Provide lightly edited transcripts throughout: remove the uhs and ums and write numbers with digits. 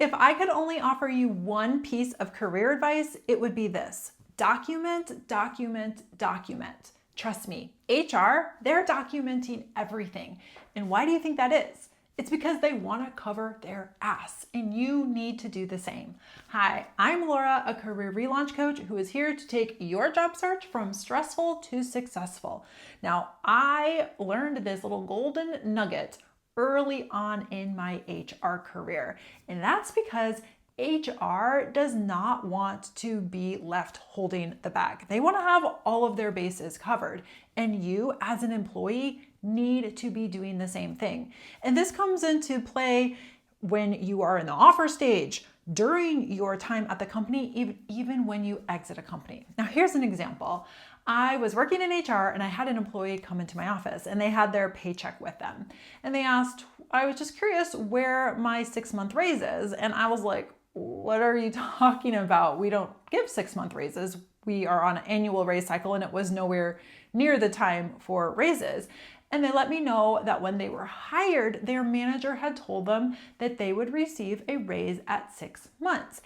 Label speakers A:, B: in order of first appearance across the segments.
A: If I could only offer you one piece of career advice, it would be this: document, document, document. Trust me, HR, they're documenting everything. And why do you think that is? It's because they want to cover their ass, and you need to do the same. Hi, I'm Laura, a career relaunch coach who is here to take your job search from stressful to successful. Now, I learned this little golden nugget early on in my HR career, and that's because HR does not want to be left holding the bag. They want to have all of their bases covered, and you as an employee need to be doing the same thing. And this comes into play when you are in the offer stage, during your time at the company, even when you exit a company. Now, here's an example. I was working in HR and I had an employee come into my office and they had their paycheck with them. And they asked, I was just curious where my 6-month raise is. And I was like, what are you talking about? We don't give 6-month raises. We are on an annual raise cycle, and it was nowhere near the time for raises. And they let me know that when they were hired, their manager had told them that they would receive a raise at 6 months.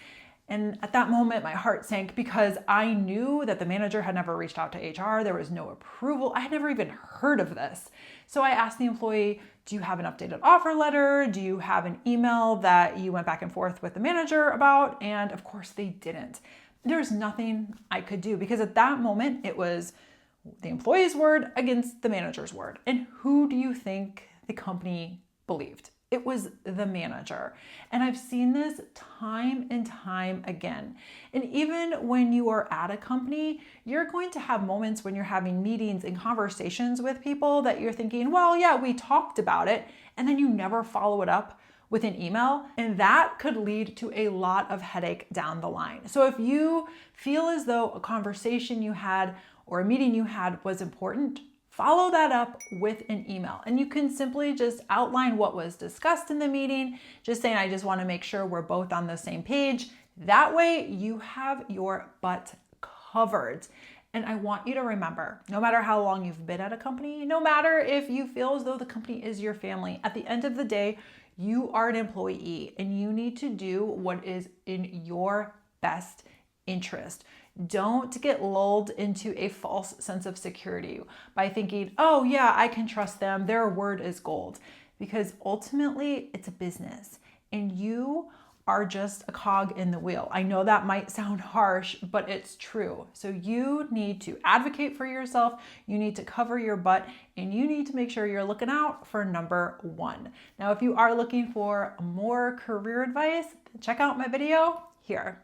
A: And at that moment, my heart sank because I knew that the manager had never reached out to HR. There was no approval. I had never even heard of this. So I asked the employee, do you have an updated offer letter? Do you have an email that you went back and forth with the manager about? And of course they didn't. There's nothing I could do because at that moment it was the employee's word against the manager's word. And who do you think the company believed? It was the manager. And I've seen this time and time again. And even when you are at a company, you're going to have moments when you're having meetings and conversations with people that you're thinking, well, yeah, we talked about it. And then you never follow it up with an email. And that could lead to a lot of headache down the line. So if you feel as though a conversation you had or a meeting you had was important, follow that up with an email. And you can simply just outline what was discussed in the meeting, just saying, I just want to make sure we're both on the same page. That way you have your butt covered. And I want you to remember, no matter how long you've been at a company, no matter if you feel as though the company is your family, at the end of the day, you are an employee and you need to do what is in your best interest. Don't get lulled into a false sense of security by thinking, oh yeah, I can trust them. Their word is gold. Because ultimately it's a business and you are just a cog in the wheel. I know that might sound harsh, but it's true. So you need to advocate for yourself. You need to cover your butt and you need to make sure you're looking out for number one. Now, if you are looking for more career advice, check out my video here.